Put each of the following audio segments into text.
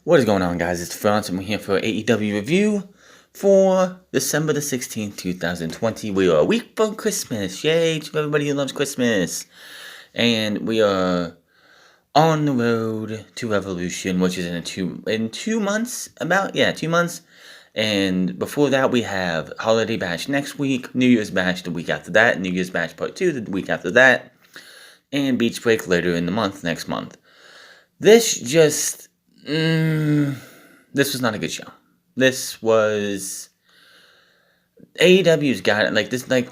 What is going on, guys? It's France, and we're here for AEW review for December the 16th, 2020. We are a week from Christmas. Yay to everybody who loves Christmas. And we are on the road to Revolution, which is in 2 months, 2 months. And before that, we have Holiday Bash next week, New Year's Bash the week after that, New Year's Bash Part 2 the week after that, and Beach Break later in the month, next month. This was not a good show. This was AEW's got it.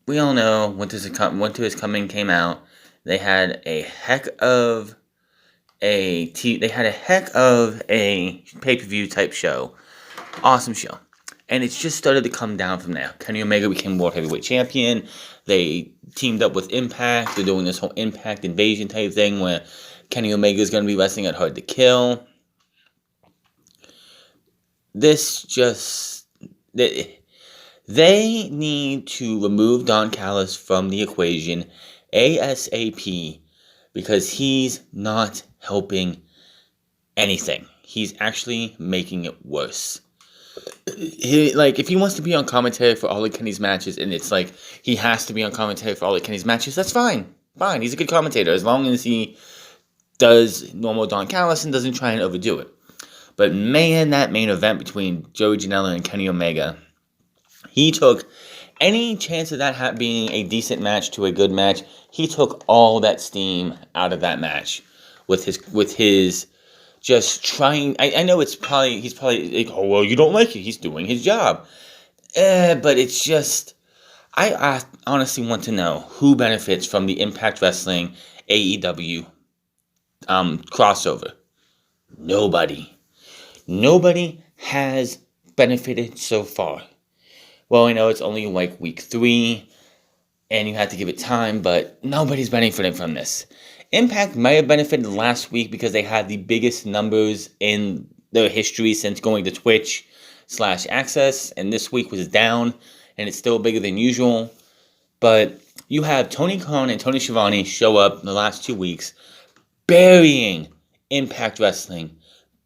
We all know Winter is Coming came out. They had a heck of a pay-per-view type show. Awesome show. And it's just started to come down from there. Kenny Omega became World Heavyweight Champion. They teamed up with Impact. They're doing this whole Impact invasion type thing where Kenny Omega is going to be wrestling at Hard to Kill. They need to remove Don Callis from the equation ASAP because he's not helping anything. He's actually making it worse. If he wants to be on commentary for all of Kenny's matches, and it's like he has to be on commentary for all of Kenny's matches, that's fine. Fine, he's a good commentator as long as he does normal Don Callis and doesn't try and overdo it. But man, that main event between Joey Janela and Kenny Omega, he took any chance of that being a decent match to a good match. He took all that steam out of that match with his just trying. I know he's probably like, oh well, you don't like it. He's doing his job, but it's just I honestly want to know who benefits from the Impact Wrestling AEW crossover. Nobody has benefited so far. Well, I know it's only like week 3, and you have to give it time, but nobody's benefiting from this. Impact might have benefited last week because they had the biggest numbers in their history since going to Twitch/Access, and this week was down, and it's still bigger than usual. But you have Tony Khan and Tony Schiavone show up in the last 2 weeks, burying Impact Wrestling,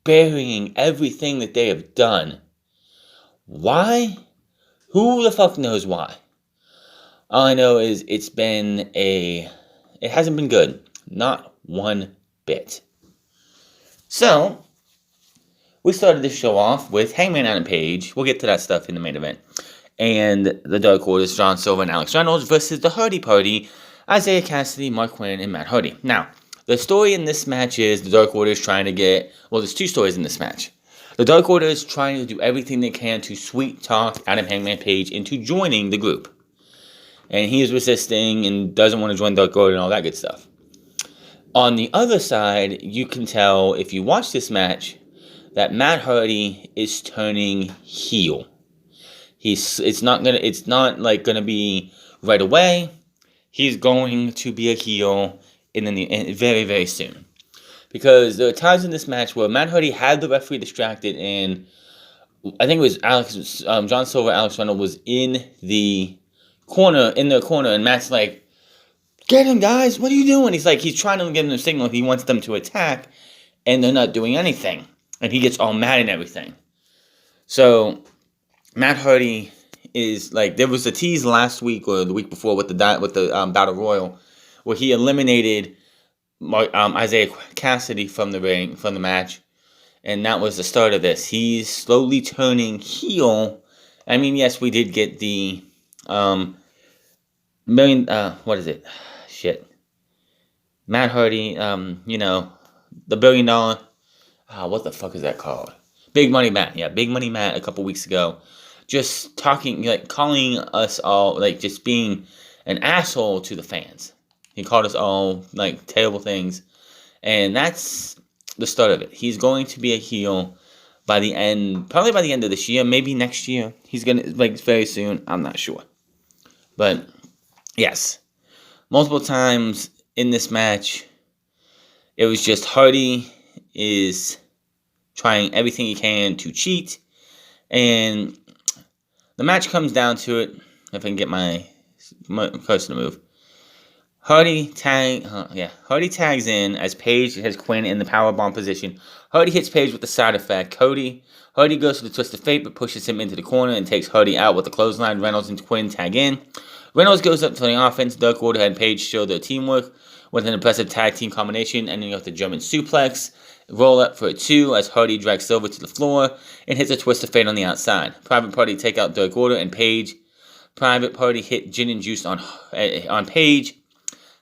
burying everything that they have done. Why? Who the fuck knows why? All I know is it hasn't been good. Not one bit. So, we started this show off with Hangman Adam Page. We'll get to that stuff in the main event. And the Dark Order's John Silver and Alex Reynolds versus the Hardy Party, Isaiah Cassidy, Mark Quinn, and Matt Hardy. Now, the story in this match is the Dark Order is trying to get... Well, there's 2 stories in this match. The Dark Order is trying to do everything they can to sweet talk Adam Hangman Page into joining the group. And he is resisting and doesn't want to join Dark Order and all that good stuff. On the other side, you can tell if you watch this match that Matt Hardy is turning heel. It's not gonna be right away. He's going to be a heel very, very soon. Because there are times in this match where Matt Hardy had the referee distracted, and I think it was John Silver, Alex Reynolds was in their corner, and Matt's like, "Get him, guys! What are you doing?" He's trying to give them a signal. He wants them to attack, and they're not doing anything, and he gets all mad and everything. So Matt Hardy is like, there was a tease last week or the week before with the Battle Royal, where he eliminated Isaiah Cassidy from the match, and that was the start of this. He's slowly turning heel. I mean, yes, we did get the Matt Hardy, the $1 billion, what the fuck is that called? Big Money Matt, Big Money Matt a couple weeks ago, just talking, calling us all, just being an asshole to the fans. He called us all, terrible things. And that's the start of it. He's going to be a heel probably by the end of this year, maybe next year. He's going to, very soon. I'm not sure. But, yes. Multiple times in this match, it was just Hardy is trying everything he can to cheat. And the match comes down to it. If I can get my cursor to move. Hardy tags in as Paige has Quinn in the powerbomb position. Hardy hits Paige with the side effect. Hardy goes for the twist of fate, but pushes him into the corner and takes Hardy out with the clothesline. Reynolds and Quinn tag in. Reynolds goes up to the offense. Dark Order and Paige show their teamwork with an impressive tag team combination, ending with the German suplex. Roll up for a 2 as Hardy drags Silver to the floor and hits a twist of fate on the outside. Private Party take out Dark Order and Paige. Private Party hit Gin and Juice on Paige.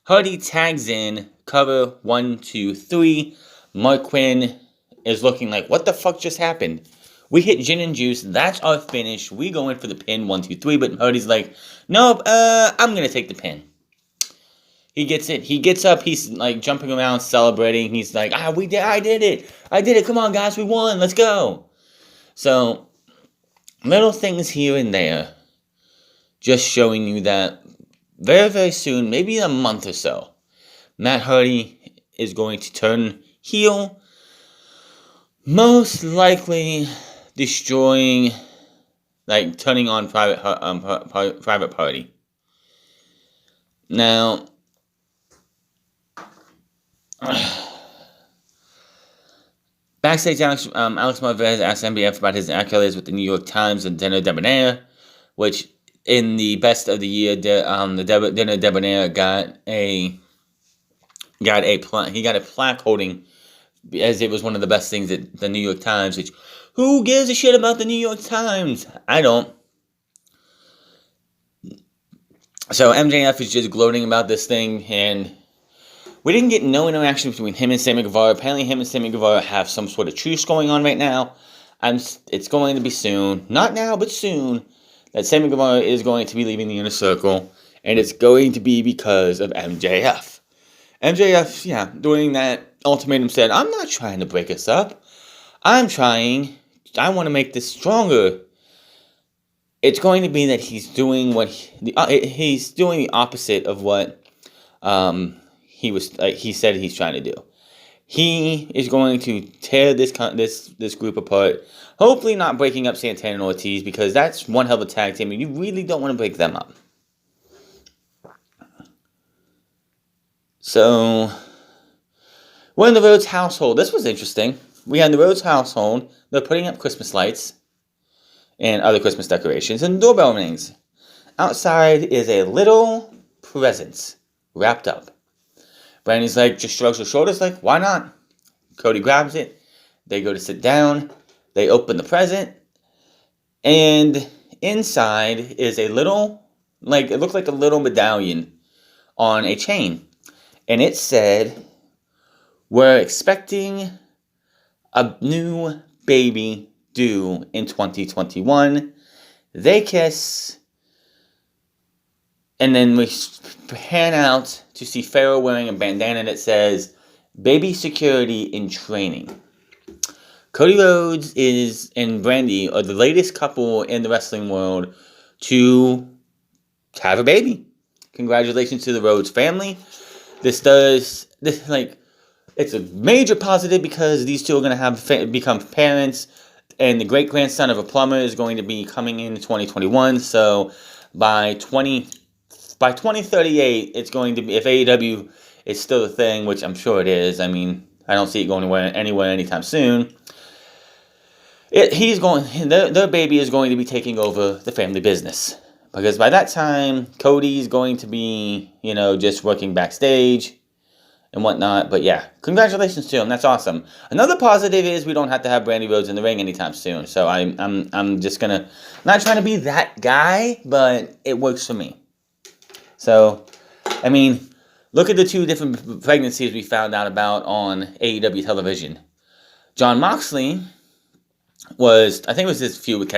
Hardy tags in, cover 1, 2, 3. Mark Quinn is looking like, what the fuck just happened? We hit Gin and Juice, that's our finish. We go in for the pin, 1, 2, 3. But Hardy's like, nope, I'm gonna take the pin. He gets it. He gets up. He's like jumping around, celebrating. He's like, I did it. Come on, guys, we won. Let's go. So, little things here and there, just showing you that very, very soon, maybe in a month or so, Matt Hardy is going to turn heel, most likely destroying, like turning on Private Party. Now, backstage, Alex Marvez asked MBF about his accolades with the New York Times and Dinner Debonair, which in the best of the year, the Dinner Debonair got a plaque holding, as it was one of the best things at the New York Times. Which, who gives a shit about the New York Times? I don't. So MJF is just gloating about this thing, and we didn't get no interaction between him and Sammy Guevara. Apparently, him and Sammy Guevara have some sort of truce going on right now. It's going to be soon, not now, but soon, that Sammy Guevara is going to be leaving the Inner Circle, and it's going to be because of MJF. MJF, during that ultimatum said, I'm not trying to break us up. I want to make this stronger. It's going to be that he's doing he's doing the opposite of what he said he's trying to do. He is going to tear this group apart. Hopefully not breaking up Santana and Ortiz, because that's one hell of a tag team, and you really don't want to break them up. So, we're in the Rhodes household. This was interesting. We had the Rhodes household. They're putting up Christmas lights and other Christmas decorations, and doorbell rings. Outside is a little present wrapped up. Brandi's like, just shrugs her shoulders like, why not? Cody grabs it. They go to sit down. They open the present. And inside is a little, it looked like a little medallion on a chain. And it said, we're expecting a new baby due in 2021. They kiss. And then we pan out to see Pharaoh wearing a bandana that says, baby security in training. Cody Rhodes and Brandi are the latest couple in the wrestling world to have a baby. Congratulations to the Rhodes family. It's a major positive because these two are going to become parents, and the great-grandson of a plumber is going to be coming in 2021. So by 2038, it's going to be, if AEW is still a thing, which I'm sure it is. I mean, I don't see it going anywhere anytime soon. Their baby is going to be taking over the family business, because by that time, Cody's going to be, just working backstage and whatnot. But yeah, congratulations to him. That's awesome. Another positive is we don't have to have Brandi Rhodes in the ring anytime soon. So I'm just gonna, not trying to be that guy, but it works for me. So, I mean, look at the 2 different pregnancies we found out about on AEW television. Jon Moxley I think it was his feud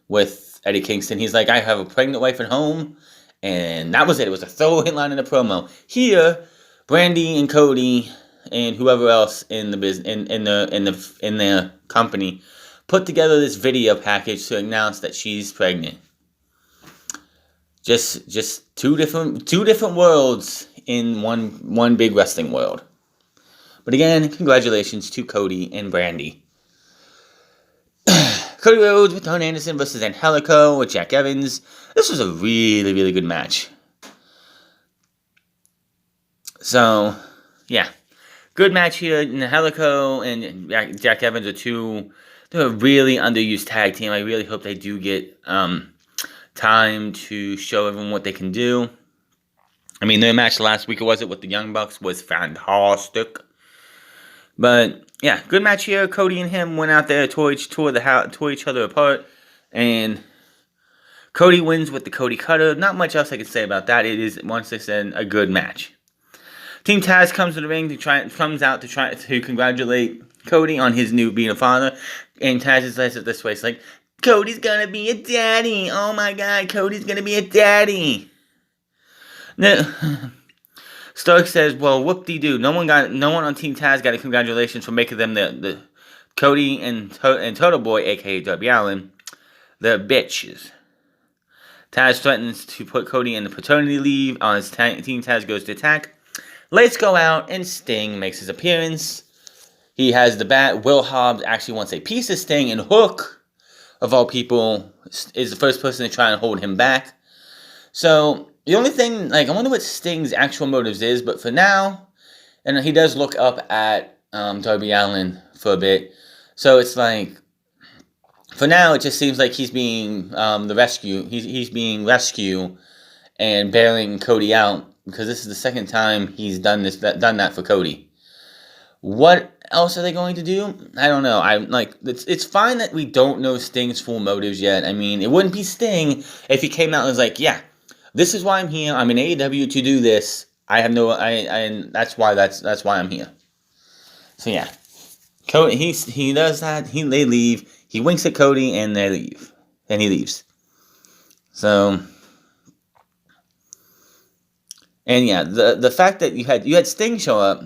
with Eddie Kingston. He's like, I have a pregnant wife at home, and that was it. It was a throwaway line in a promo. Here, Brandi and Cody and whoever else in the in their company put together this video package to announce that she's pregnant. Just two different worlds in one big wrestling world. But again, congratulations to Cody and Brandi. Cody Rhodes with Don Anderson versus Ant Helico with Jack Evans. This was a really, really good match. So, yeah. Good match here. Ant Helico and Jack Evans they're a really underused tag team. I really hope they do get time to show everyone what they can do. I mean, their match last week, with the Young Bucks was fantastic. But, yeah, good match here. Cody and him went out there, tore each other apart. And Cody wins with the Cody Cutter. Not much else I can say about that. It is, once I said, a good match. Team Taz comes to the ring comes out to try to congratulate Cody on his new being a father. And Taz says it this way. It's like, Cody's gonna be a daddy. Oh my god, Cody's gonna be a daddy. No. Stark says, well, whoop-de-doo. No one on Team Taz got a congratulations for making them the Cody and Total Boy, a.k.a. Darby Allin, the bitches. Taz threatens to put Cody in the paternity leave on his Team Taz goes to attack. Lights go out, and Sting makes his appearance. He has the bat. Will Hobbs actually wants a piece of Sting, and Hook, of all people, is the first person to try and hold him back. So, the only thing, I wonder what Sting's actual motives is, but for now, and he does look up at Darby Allin for a bit. So, it's like, for now, it just seems like he's being the rescue. He's being rescue and bailing Cody out, because this is the second time he's done that for Cody. What else are they going to do? I don't know. It's fine that we don't know Sting's full motives yet. I mean, it wouldn't be Sting if he came out and was like, yeah, this is why I'm here. I'm in AEW to do this. And that's why I'm here. So yeah, Cody, he does that. They leave. He winks at Cody and they leave. And he leaves. So, and yeah, the fact that you had Sting show up,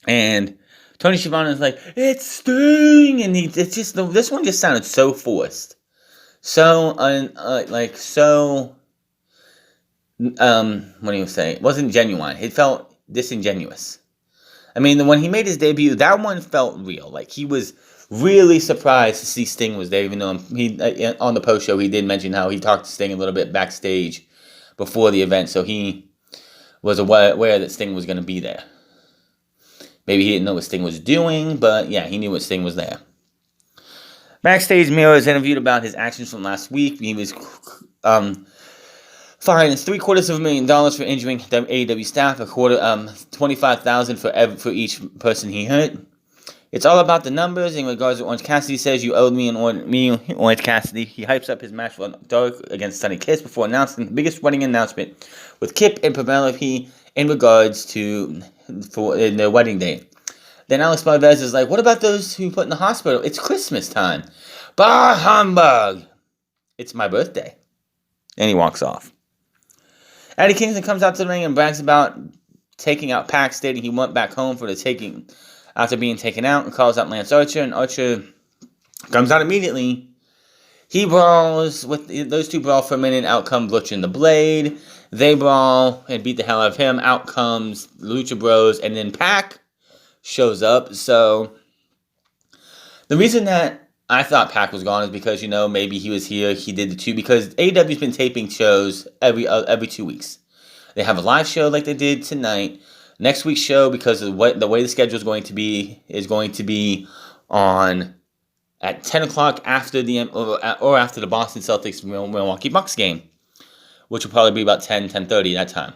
and Tony Schiavone is like, it's Sting, and this one just sounded so forced, so what do you say? It wasn't genuine. It felt disingenuous. I mean, when he made his debut, that one felt real. Like, he was really surprised to see Sting was there, even though on the post show he did mention how he talked to Sting a little bit backstage before the event, so he was aware that Sting was going to be there. Maybe he didn't know what Sting was doing, but yeah, he knew what Sting was there. Backstage, Miro is interviewed about his actions from last week. He was fined $750,000 for injuring the AEW staff, $25,000 for each person he hurt. It's all about the numbers. In regards to Orange Cassidy says, you owed me Orange Cassidy. He hypes up his match for Dark against Sonny Kiss before announcing the biggest wedding announcement with Kip and Penelope in regards to in their wedding day. Then Alex Marvez is like, what about those who put in the hospital? It's Christmas time. Bah humbug. It's my birthday. And he walks off. Eddie Kingston comes out to the ring and brags about taking out Pac, stating he went back home for the taking after being taken out, and calls out Lance Archer, and Archer comes out immediately. He brawls with those two brawl for a minute. Out comes Butcher and the Blade. They brawl and beat the hell out of him. Out comes Lucha Bros, and then Pac shows up. So the reason that I thought Pac was gone is because, maybe he was here. He did the two, because AEW's been taping shows every 2 weeks. They have a live show like they did tonight. Next week's show, because of the way the schedule is going to be on at 10 o'clock after after the Boston Celtics Milwaukee Bucks game, which will probably be about 10:30 that time.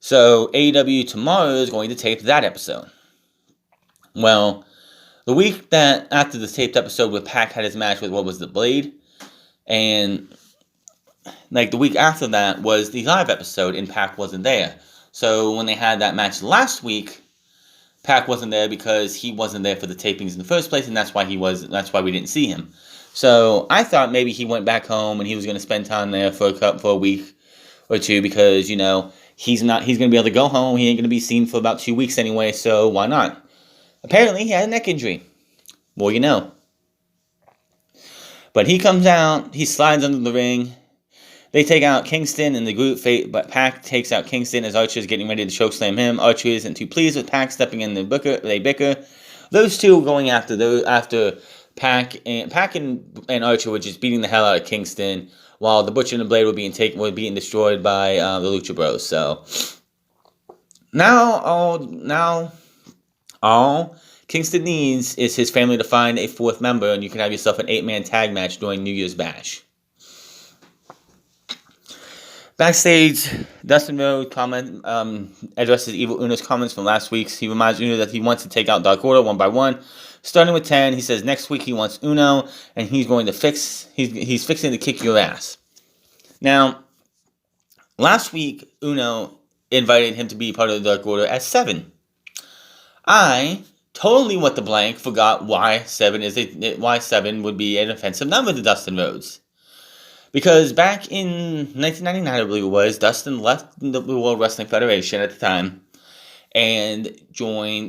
So AEW tomorrow is going to tape that episode. Well, the week that after the taped episode where Pac had his match with the Blade, and the week after that was the live episode, and Pac wasn't there. So when they had that match last week, Pac wasn't there because he wasn't there for the tapings in the first place, and that's why we didn't see him. So I thought maybe he went back home and he was going to spend time there for a week or two, because he's going to be able to go home. He ain't going to be seen for about 2 weeks anyway, so why not? Apparently he had a neck injury. Well, But he comes out, he slides under the ring. They take out Kingston in the group, but Pac takes out Kingston as Archer is getting ready to chokeslam him. Archer isn't too pleased with Pac stepping in they bicker. Those two going after Pac and Archer were just beating the hell out of Kingston, while the Butcher and the Blade were being destroyed by the Lucha Bros. So All Kingston needs is his family to find a fourth member, and you can have yourself an 8-man tag match during New Year's Bash. Backstage, Dustin Rhodes addresses Evil Uno's comments from last week's. He reminds Uno that he wants to take out Dark Order one by one. Starting with 10, he says next week he wants Uno, and he's going to he's fixing to kick your ass. Now, last week, Uno invited him to be part of the Dark Order as 7. I totally went to blank, forgot why 7 would be an offensive number to Dustin Rhodes. Because back in 1999, I believe it was, Dustin left the World Wrestling Federation at the time and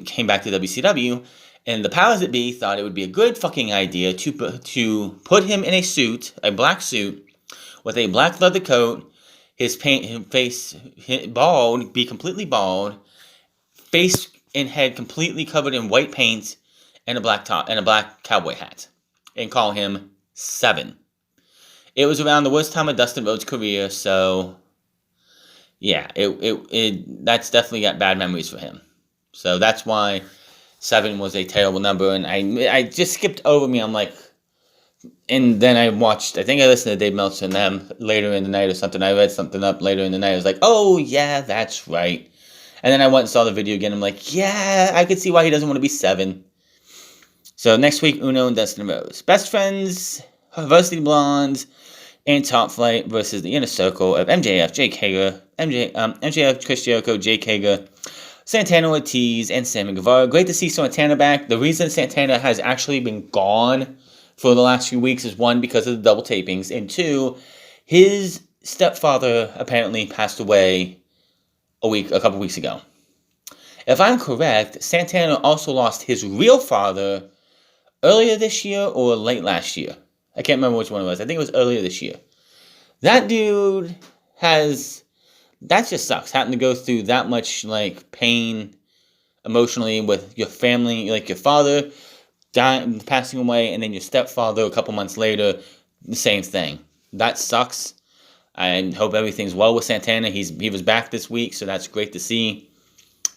came back to WCW, and the powers that be thought it would be a good fucking idea to put him in a suit, a black suit, with a black leather coat, his face bald, be completely bald, face and head completely covered in white paint, and a black top and a black cowboy hat, and call him 7. It was around the worst time of Dustin Rhodes' career, so yeah, that's definitely got bad memories for him. So that's why 7 was a terrible number, and I just skipped over me. I'm like, and then I listened to Dave Meltzer and them later in the night or something. I read something up later in the night. I was like, oh yeah, that's right. And then I went and saw the video again. I'm like, yeah, I could see why he doesn't want to be 7. So next week, Uno and Dustin Rhodes. Best Friends, Varsity Blondes, and Top Flight versus the Inner Circle of MJF, Jake Hager, MJF, Chris Jericho, Jake Hager, Santana Ortiz, and Sammy Guevara. Great to see Santana back. The reason Santana has actually been gone for the last few weeks is 1, because of the double tapings, and 2, his stepfather apparently passed away a couple weeks ago. If I'm correct, Santana also lost his real father earlier this year or late last year. I can't remember which one it was. I think it was earlier this year. That dude that just sucks, having to go through that much, like, pain emotionally with your family, like your father dying, passing away, and then your stepfather a couple months later, the same thing. That sucks. I hope everything's well with Santana. He was back this week, so that's great to see.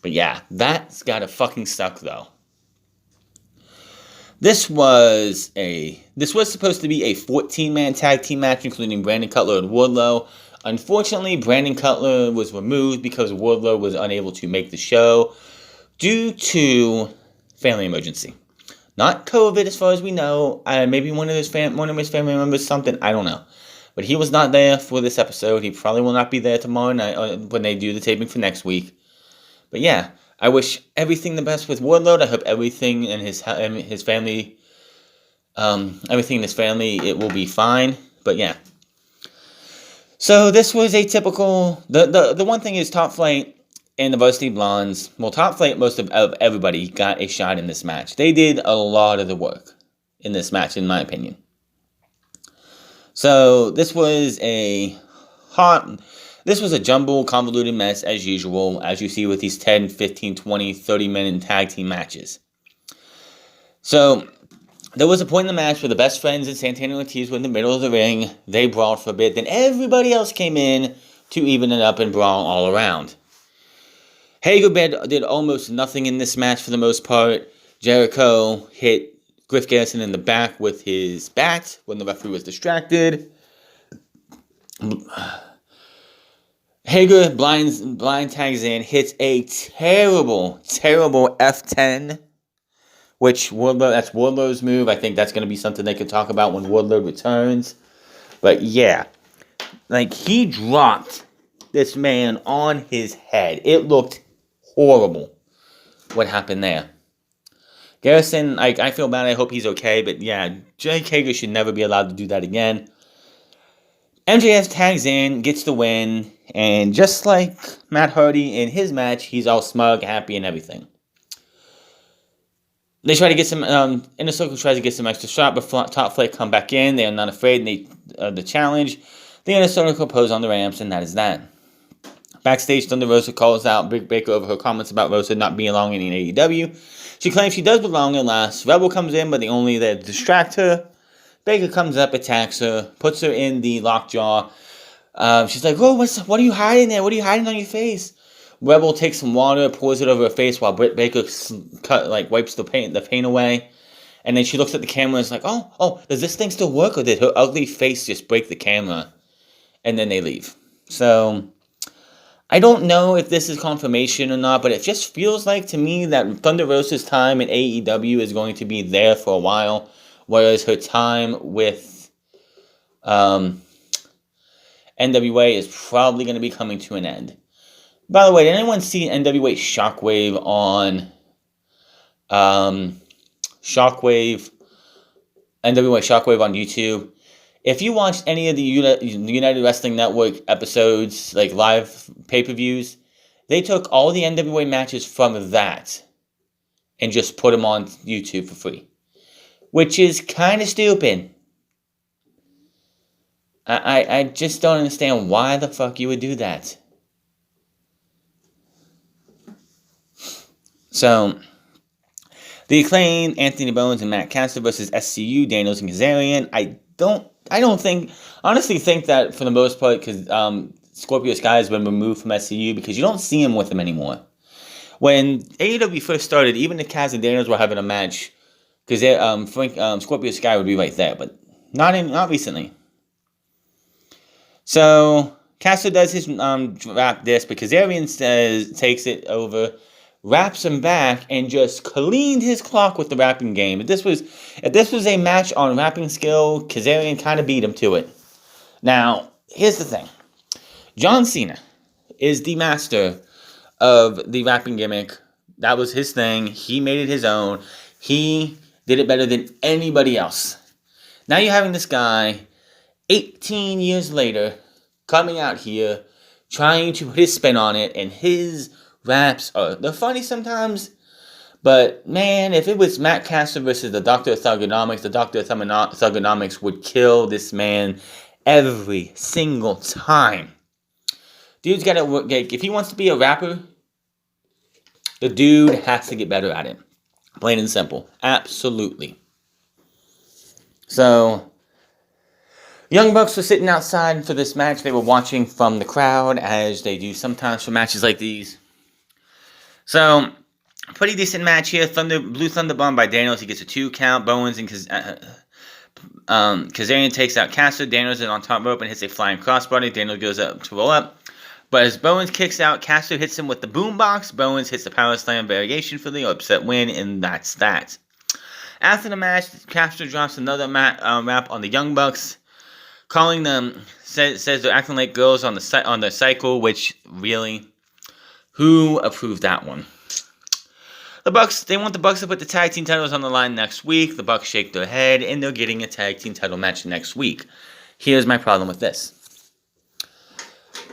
But yeah, that's gotta fucking suck, though. This was supposed to be a 14-man tag team match, including Brandon Cutler and Wardlow. Unfortunately, Brandon Cutler was removed because Wardlow was unable to make the show due to family emergency. Not COVID, as far as we know. Maybe one of his family members, something. I don't know. But he was not there for this episode. He probably will not be there tomorrow night when they do the taping for next week. But yeah, I wish everything the best with Wardlow. I hope everything in his family, it will be fine. But yeah. So this was a typical. The one thing is Top Flight and the Varsity Blondes. Well, Top Flight, most of everybody got a shot in this match. They did a lot of the work in this match, in my opinion. So this was a jumble, convoluted mess as usual, as you see with these 10, 15, 20, 30-minute tag team matches. So there was a point in the match where the Best Friends and Santana Ortiz were in the middle of the ring. They brawled for a bit. Then everybody else came in to even it up and brawl all around. Hager did almost nothing in this match for the most part. Jericho hit Griff Garrison in the back with his bat when the referee was distracted. Hager blind tags in, hits a terrible F10, which that's Wardlow's move. I think that's going to be something they can talk about when Wardlow returns. But yeah, like, he dropped this man on his head. It looked horrible what happened there. Garrison, I feel bad. I hope he's okay. But yeah, Jake Hager should never be allowed to do that again. MJF tags in, gets the win. And just like Matt Hardy in his match, he's all smug, happy, and everything. They try to get some, Inner Circle tries to get some extra shot, but Top Flight come back in. They are not afraid the challenge. The Inner Circle pose on the ramps, and that is that. Backstage, Thunder Rosa calls out Britt Baker over her comments about Rosa not belonging in AEW. She claims she does belong in last. Rebel comes in, but only there to distract her. Baker comes up, attacks her, puts her in the lockjaw. She's like, "Oh, what are you hiding there? What are you hiding on your face? Rebel takes some water, pours it over her face while Britt Baker wipes the paint away. And then she looks at the camera and is like, oh, does this thing still work? Or did her ugly face just break the camera? And then they leave. So, I don't know if this is confirmation or not, but it just feels like to me that Thunder Rosa's time in AEW is going to be there for a while, whereas her time with NWA is probably going to be coming to an end. By the way, did anyone see NWA Shockwave on NWA Shockwave on YouTube? If you watched any of the United Wrestling Network episodes, like live pay-per-views, they took all the NWA matches from that and just put them on YouTube for free, which is kind of stupid. I just don't understand why the fuck you would do that. So, the Acclaimed, Anthony Bowens and Matt Caster versus SCU, Daniels and Kazarian. I honestly think that for the most part, because Scorpio Sky has been removed from SCU because you don't see him with them anymore. When AEW first started, even if Kaz and Daniels were having a match, because Scorpio Sky would be right there, but not recently. So Caster does his rap disc, but Kazarian takes it over, wraps him back, and just cleaned his clock with the rapping game. If this was a match on rapping skill, Kazarian kind of beat him to it. Now, here's the thing. John Cena is the master of the rapping gimmick. That was his thing. He made it his own. He did it better than anybody else. Now you're having this guy, 18 years later, coming out here, trying to put his spin on it, and his raps they're funny sometimes, but man, if it was Matt Caster versus the Doctor of Thugonomics, the Doctor of Thugonomics would kill this man every single time. Dude's got to work. If he wants to be a rapper, the dude has to get better at it. Plain and simple. Absolutely. So, Young Bucks were sitting outside for this match. They were watching from the crowd, as they do sometimes for matches like these. So, pretty decent match here. Blue Thunder Bomb by Daniels. He gets a 2 count. Bowens and Kazarian takes out Caster. Daniels is on top rope and hits a flying crossbody. Daniels goes up to roll up. But as Bowens kicks out, Caster hits him with the boombox. Bowens hits the power slam variation for the upset win, and that's that. After the match, Caster drops another rap on the Young Bucks, calling them, says they're acting like girls on their cycle, which really... Who approved that one? The Bucks, they want the Bucks to put the tag team titles on the line next week. The Bucks shake their head, and they're getting a tag team title match next week. Here's my problem with this.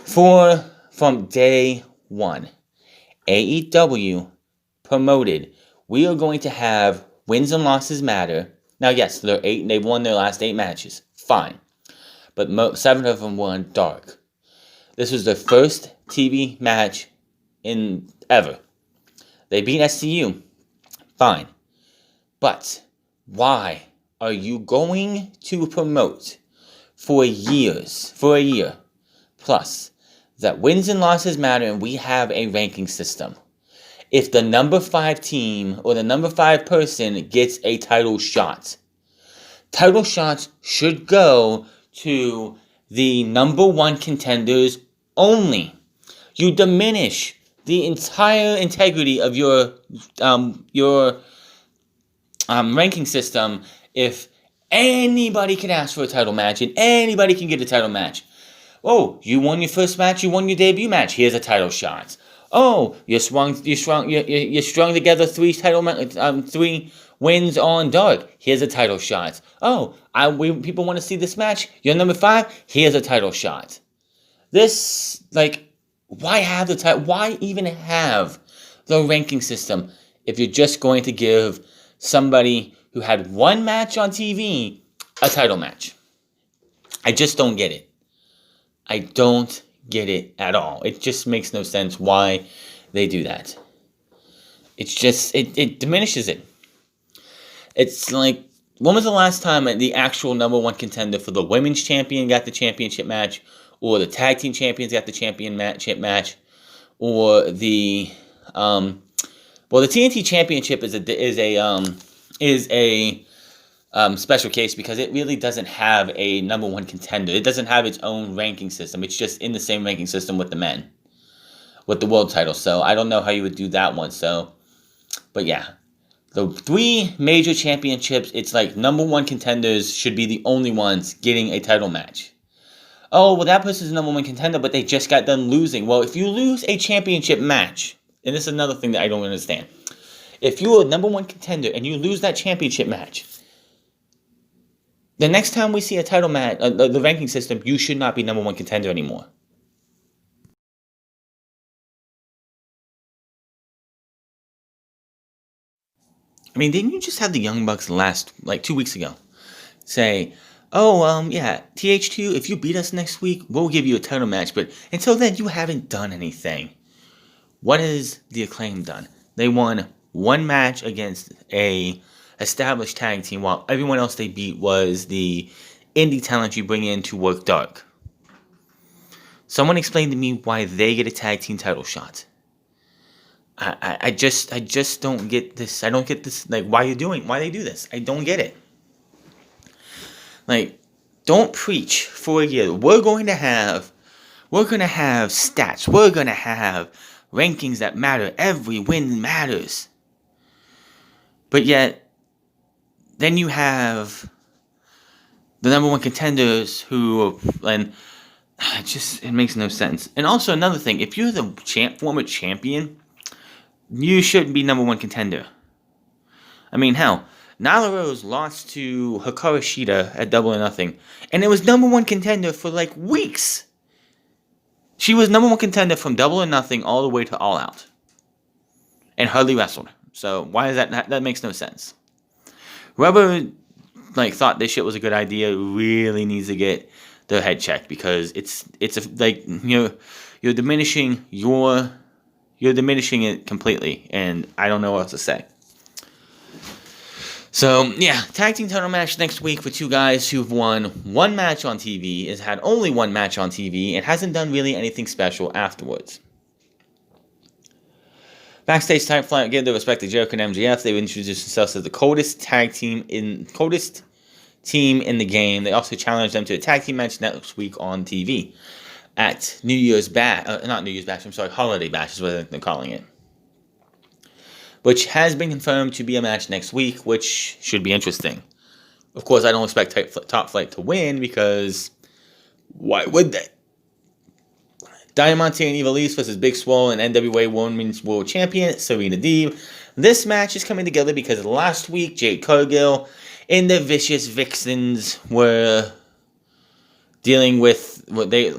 From day one, AEW promoted, we are going to have wins and losses matter. Now, yes, they won their last 8 matches. Fine. But 7 of them were dark. This was their first TV match in ever. They beat SCU. Fine. But why are you going to promote for a year plus, that wins and losses matter and we have a ranking system? If the number 5 team or the number 5 person gets a title shots should go to the number 1 contenders only. You diminish the entire integrity of your ranking system if anybody can ask for a title match and anybody can get a title match. Oh, you won your first match, you won your debut match. Here's a title shot. Oh, you strung together 3 wins on dark. Here's a title shot. Oh, people want to see this match. You're number 5. Here's a title shot. This, why have the title? Why even have the ranking system if you're just going to give somebody who had 1 match on TV a title match? I just don't get it. I don't get it at all. It just makes no sense why they do that. It's just, it diminishes it. It's like, when was the last time the actual number 1 contender for the women's champion got the championship match, or the tag team champions got the championship match, or the the TNT Championship is a special case because it really doesn't have a number one contender. It doesn't have its own ranking system. It's just in the same ranking system with the men, with the world title. So I don't know how you would do that one. So, but yeah, the 3 major championships, it's like number one contenders should be the only ones getting a title match. Oh, well, that person's the number one contender, but they just got done losing. Well, if you lose a championship match, and this is another thing that I don't understand. If you're a number one contender and you lose that championship match, the next time we see a title match, the ranking system, you should not be number one contender anymore. I mean, didn't you just have the Young Bucks 2 weeks ago say, yeah, TH2, if you beat us next week, we'll give you a title match. But until then, you haven't done anything. What has the Acclaim done? They won one match against a established tag team, while everyone else they beat was the indie talent you bring in to work dark. Someone explain to me why they get a tag team title shot. I just don't get this. I don't get this. Like, why they do this? I don't get it. Like, don't preach for a year. We're going to have stats. We're going to have rankings that matter. Every win matters. But yet, then you have the number one contenders who, and it makes no sense. And also another thing, if you're the former champion, you shouldn't be number one contender. I mean, hell, Nyla Rose lost to Hikaru Shida at Double or Nothing, and it was number one contender for like weeks. She was number one contender from Double or Nothing all the way to All Out, and hardly wrestled. So why is that? That makes no sense. Whoever thought this shit was a good idea really needs to get their head checked, because you're diminishing it completely, and I don't know what else to say. So, yeah, tag team title match next week for 2 guys who've won 1 match on TV, has had only 1 match on TV, and hasn't done really anything special afterwards. Backstage Tag Flight give their respect to Jericho and MJF. They introduced themselves as the coldest team in the game. They also challenged them to a tag team match next week on TV at Holiday Bash is what they're calling it, which has been confirmed to be a match next week, which should be interesting. Of course, I don't expect Top Flight to win, because why would they? Diamante and Ivelisse versus Big Swole and NWA Women's World Champion Serena Deeb. This match is coming together because last week Jade Cargill and the Vicious Vixens were doing something. Big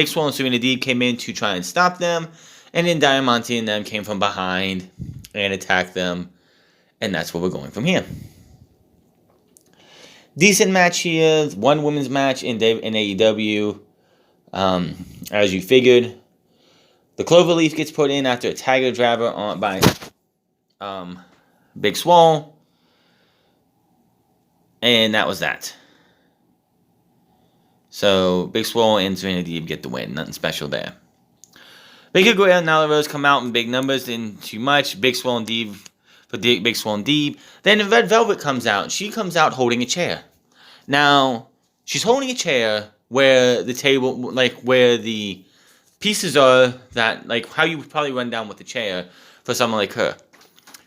Swole and Serena Deeb came in to try and stop them, and then Diamante and them came from behind and attacked them, and that's where we're going from here. Decent match here, 1 women's match in AEW, as you figured. The Cloverleaf gets put in after a Tiger Driver by Big Swole, and that was that. So, Big Swole and Serena Deeb get the win. Nothing special there. Big Guerrero and Nyla Rose come out in big numbers, didn't too much. Big Swole and Deeb. Then Red Velvet comes out. She comes out holding a chair. Now, she's holding a chair where the table, where the pieces are that, how you would probably run down with the chair for someone like her.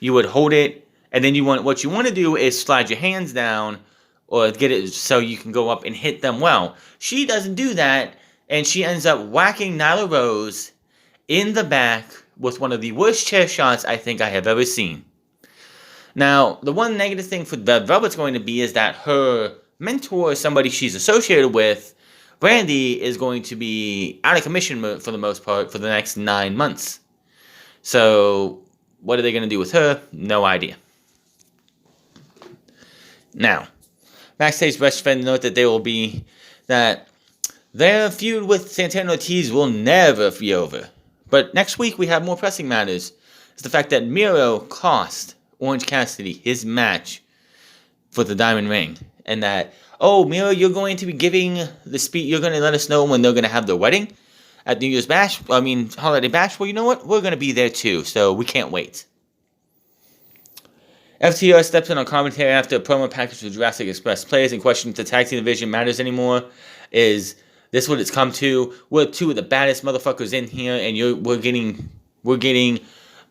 You would hold it, and then what you want to do is slide your hands down, or get it so you can go up and hit them well. She doesn't do that, and she ends up whacking Nyla Rose in the back with one of the worst chair shots I think I have ever seen. Now, the one negative thing for Red Velvet's going to be is that her mentor, somebody she's associated with, Brandi, is going to be out of commission for the most part for the next 9 months. So, what are they going to do with her? No idea. Now, backstage, Best Friend note that their feud with Santana Ortiz will never be over. But next week we have more pressing matters. It's the fact that Miro cost Orange Cassidy his match for the Diamond Ring, and that oh, Mira, you're going to be giving the speech. You're going to let us know when they're going to have their wedding at New Year's Bash. Holiday Bash. Well, you know what? We're going to be there too, so we can't wait. FTR steps in on commentary after a promo package with Jurassic Express players in question if the tag team division matters anymore. Is this what it's come to? We're two of the baddest motherfuckers in here, and we're getting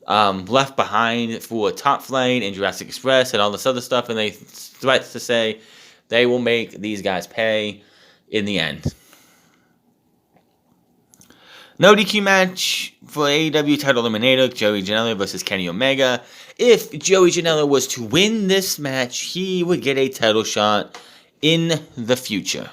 left behind for Top Flight and Jurassic Express and all this other stuff, and they threats to say they will make these guys pay in the end. No DQ match for AEW title eliminator, Joey Janela versus Kenny Omega. If Joey Janela was to win this match, he would get a title shot in the future.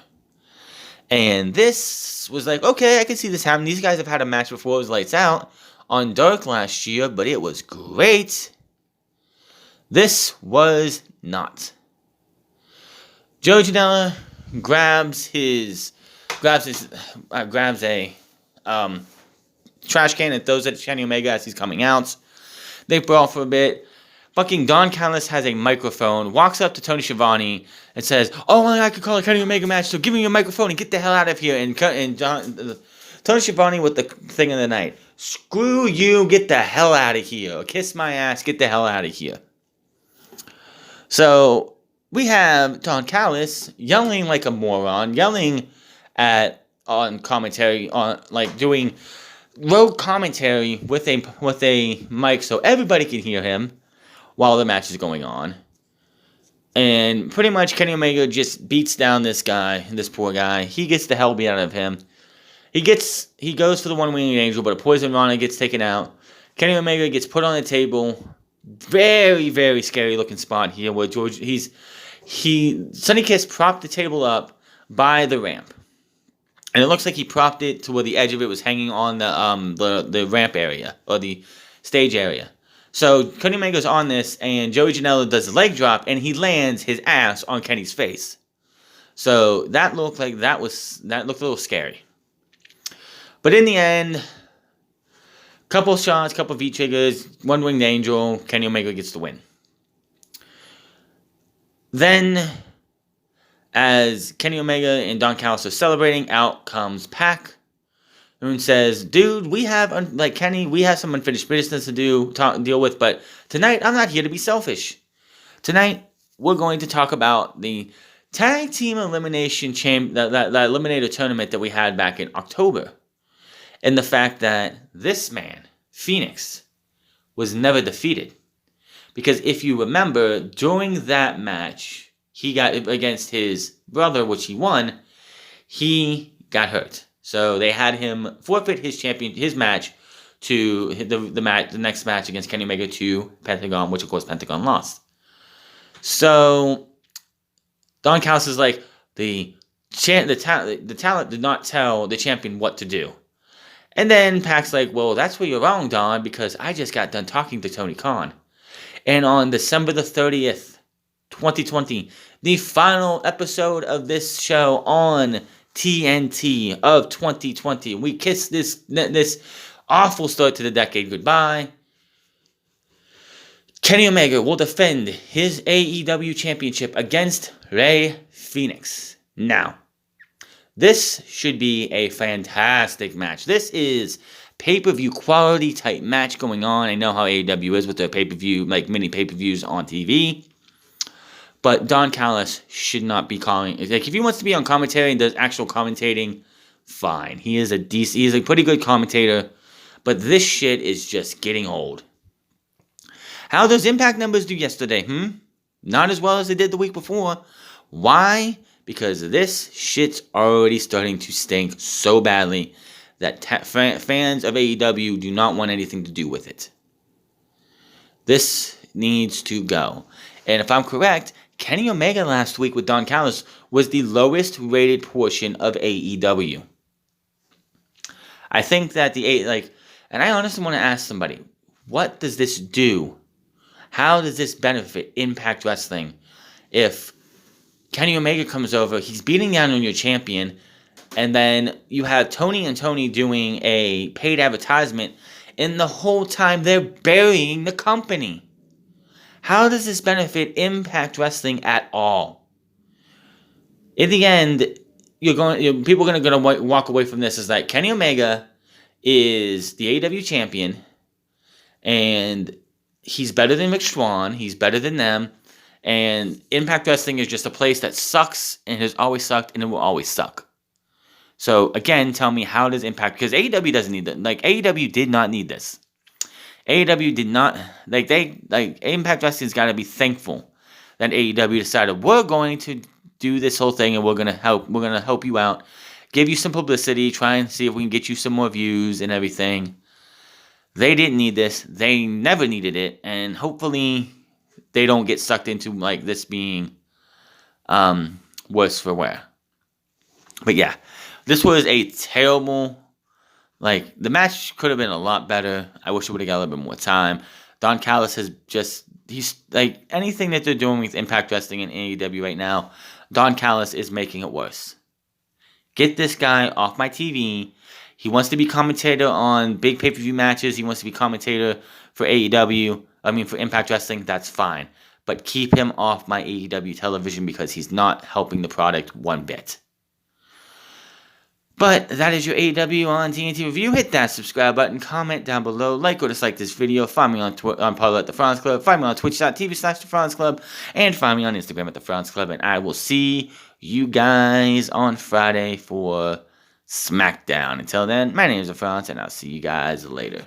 And this was like, okay, I can see this happen. These guys have had a match before. It was Lights Out on Dark last year, but it was great. This was not. Joey Janela grabs a trash can and throws it at Kenny Omega as he's coming out. They brawl for a bit. Fucking Don Callis has a microphone, walks up to Tony Schiavone and says, oh, I could call a Kenny Omega match, so give me your microphone and get the hell out of here. And Tony Schiavone with the thing of the night. Screw you, get the hell out of here. Kiss my ass, get the hell out of here. So we have Don Callis yelling like a moron, yelling on commentary, doing road commentary with a mic so everybody can hear him while the match is going on. And pretty much Kenny Omega just beats down this poor guy. He gets the hell beat out of him. He goes for the one-winged angel, but a poison Rana gets taken out. Kenny Omega gets put on the table. Very, very scary looking spot here where Sonny Kiss propped the table up by the ramp. And it looks like he propped it to where the edge of it was hanging on the ramp area, or the stage area. So Kenny Omega's on this, and Joey Janela does a leg drop, and he lands his ass on Kenny's face. So that looked a little scary. But in the end, couple shots, couple V-triggers, one-winged angel, Kenny Omega gets the win. Then, as Kenny Omega and Don Callis are celebrating, out comes Pac, and says, dude, we have some unfinished business to deal with, but tonight, I'm not here to be selfish. Tonight, we're going to talk about the tag team elimination that eliminator tournament that we had back in October. And the fact that this man, Phoenix, was never defeated. Because if you remember, during that match, he got against his brother, which he won, he got hurt. So they had him forfeit his match to the next match against Kenny Omega to Pentagon, which of course Pentagon lost. So Don Callis is like, the talent did not tell the champion what to do. And then Pac's like, well, that's where you're wrong, Don, because I just got done talking to Tony Khan. And on December the 30th, 2020, the final episode of this show on TNT of 2020, we kiss this awful start to the decade goodbye. Kenny Omega will defend his AEW championship against Rey Fenix. Now, this should be a fantastic match. This is pay-per-view quality type match going on. I know how AEW is with their pay-per-view, like mini pay-per-views on TV. But Don Callis should not be calling. Like, if he wants to be on commentary and does actual commentating, fine. He is a pretty good commentator. But this shit is just getting old. How those Impact numbers do yesterday? Not as well as they did the week before. Why? Because this shit's already starting to stink so badly that fans of AEW do not want anything to do with it. This needs to go. And if I'm correct, Kenny Omega last week with Don Callis was the lowest rated portion of AEW. I think that and I honestly want to ask somebody, what does this do? How does this benefit Impact Wrestling if Kenny Omega comes over, he's beating down on your champion, and then you have Tony and Tony doing a paid advertisement, and the whole time they're burying the company? How does this benefit Impact Wrestling at all? in the end, people are going to walk away from this as like Kenny Omega is the AEW champion, and he's better than Rich Swann. He's better than them. And Impact Wrestling is just a place that sucks and has always sucked and it will always suck. So, again, tell me, how does Impact... Because AEW doesn't need that. Like, AEW did not need this. AEW did not... Impact Wrestling's got to be thankful that AEW decided, we're going to do this whole thing and we're going to help you out. Give you some publicity. Try and see if we can get you some more views and everything. They didn't need this. They never needed it. And hopefully they don't get sucked into like this being worse for wear. But yeah, this was a terrible... Like, the match could have been a lot better. I wish it would have got a little bit more time. Don Callis has just... He's like, anything that they're doing with Impact Wrestling and AEW right now, Don Callis is making it worse. Get this guy off my TV. He wants to be commentator on big pay-per-view matches. He wants to be commentator for AEW. For Impact Wrestling. That's fine. But keep him off my AEW television because he's not helping the product one bit. But that is your AEW on TNT review. Hit that subscribe button, comment down below, like or dislike this video. Find me on Parler at the France Club. Find me on twitch.tv/the France Club. And find me on Instagram at the France Club. And I will see you guys on Friday for SmackDown. Until then, my name is the France, and I'll see you guys later.